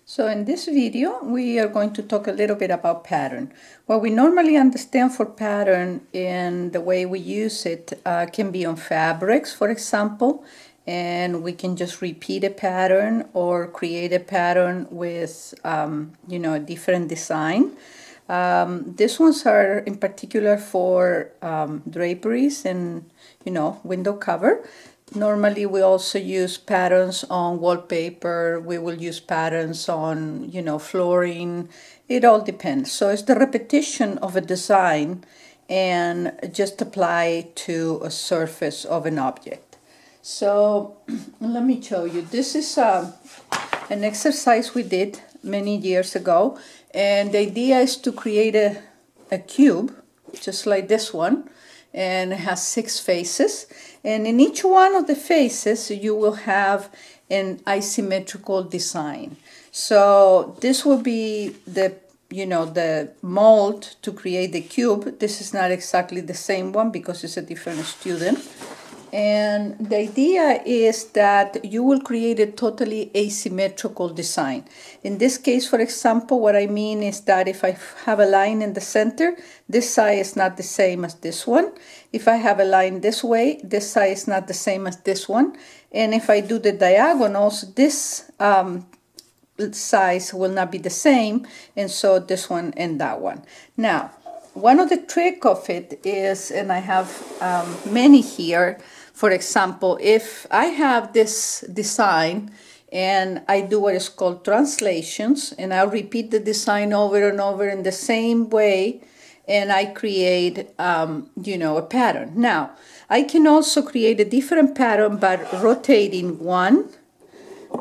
So in this video, we are going to talk a little bit about pattern. What we normally understand for pattern in the way we use it can be on fabrics, for example, and we can just repeat a pattern or create a pattern with, a different design. These ones are in particular for draperies and, window cover. Normally, we also use patterns on wallpaper. We will use patterns on, flooring. It all depends. So it's the repetition of a design and just apply to a surface of an object. So let me show you. This is an exercise we did many years ago. And the idea is to create a cube, just like this one. And it has 6 faces, and in each one of the faces you will have an asymmetrical design. So this will be the mold to create the cube. This is not exactly the same one because it's a different student. And the idea is that you will create a totally asymmetrical design. In this case, for example, what I mean is that if I have a line in the center, this side is not the same as this one. If I have a line this way, this side is not the same as this one. And if I do the diagonals, this size will not be the same, and so this one and that one. Now, one of the trick of it is, and I have many here, for example, if I have this design and I do what is called translations, and I'll repeat the design over and over in the same way, and I create, a pattern. Now, I can also create a different pattern by rotating one.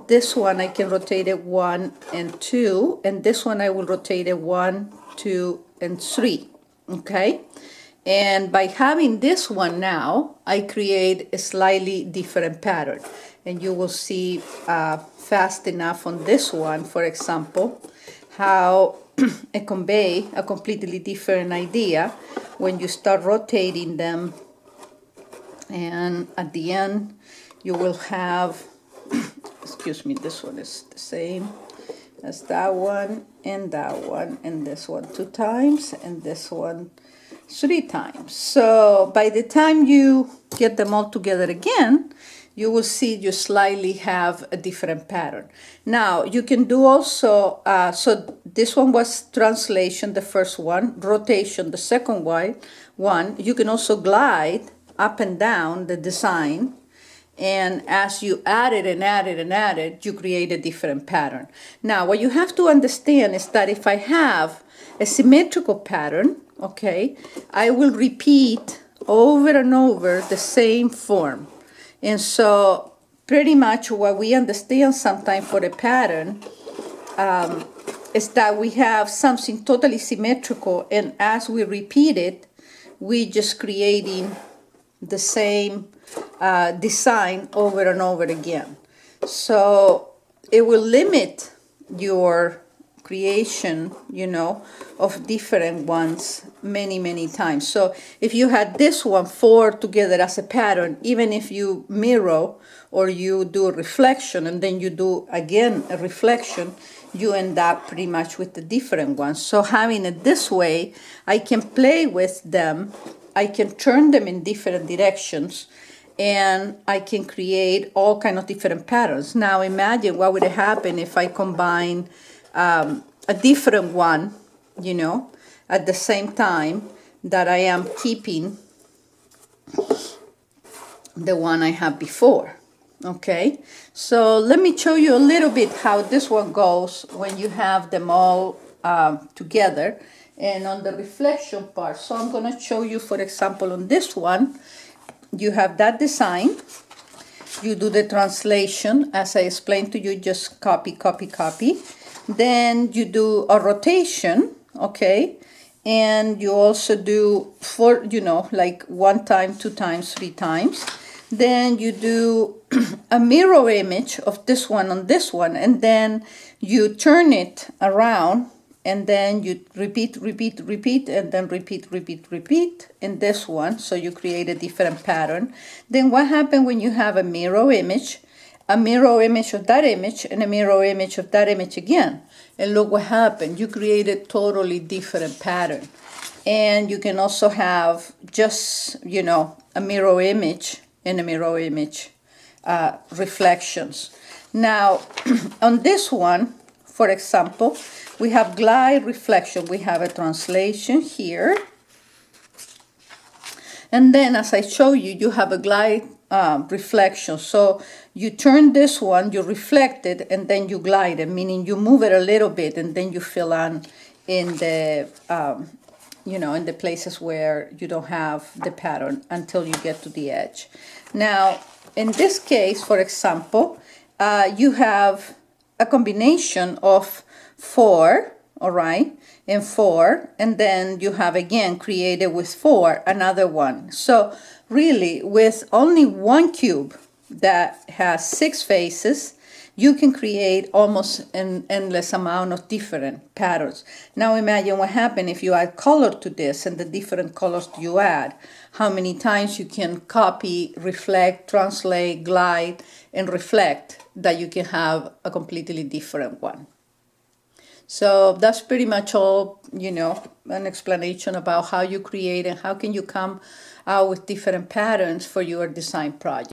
This one I can rotate it 1 and 2, and this one I will rotate it 1, 2, and 3. Okay, and by having this one now, I create a slightly different pattern, and you will see fast enough on this one, for example, how it convey a completely different idea when you start rotating them, and at the end you will have excuse me, this one is the same as that one, and this one 2 times, and this one 3 times. So by the time you get them all together again, you will see you slightly have a different pattern. Now you can do also, so this one was translation, the first one, rotation, the second one. You can also glide up and down the design. And as you add it and add it and add it, you create a different pattern. Now, what you have to understand is that if I have a symmetrical pattern, okay, I will repeat over and over the same form. And so pretty much what we understand sometimes for a pattern is that we have something totally symmetrical, and as we repeat it, we just creating the same design over and over again. So it will limit your creation, of different ones many times. So if you had this one 4 together as a pattern, even if you mirror or you do a reflection and then you do again a reflection, you end up pretty much with the different ones. So having it this way, I can play with them, I can turn them in different directions, and I can create all kind of different patterns. Now imagine what would happen if I combine a different one, at the same time that I am keeping the one I have before. Okay, so let me show you a little bit how this one goes when you have them all together. And on the reflection part, so I'm going to show you, for example, on this one, you have that design, you do the translation, as I explained to you, just copy. Then you do a rotation, okay, and you also do like 1 time, 2 times, 3 times. Then you do a mirror image of this one on this one, and then you turn it around, and then you repeat, and then repeat in this one, so you create a different pattern. Then what happens when you have a mirror image? a mirror image of that image and a mirror image of that image again. And look what happened. You created totally different pattern. And you can also have just, you know, a mirror image and a mirror image reflections. Now, on this one, for example, we have glide reflection. We have a translation here. And then, as I show you, you have a glide reflection. So you turn this one, you reflect it, and then you glide it, meaning you move it a little bit, and then you fill in the, you know, in the places where you don't have the pattern until you get to the edge. Now, in this case, for example, you have a combination of 4, all right, and 4, and then you have again created with 4 another one. So really, with only one cube that has 6 faces, you can create almost an endless amount of different patterns. Now imagine what happens if you add color to this and the different colors you add. How many times you can copy, reflect, translate, glide, and reflect, that you can have a completely different one. So that's pretty much all, you know, an explanation about how you create and how can you come out with different patterns for your design project.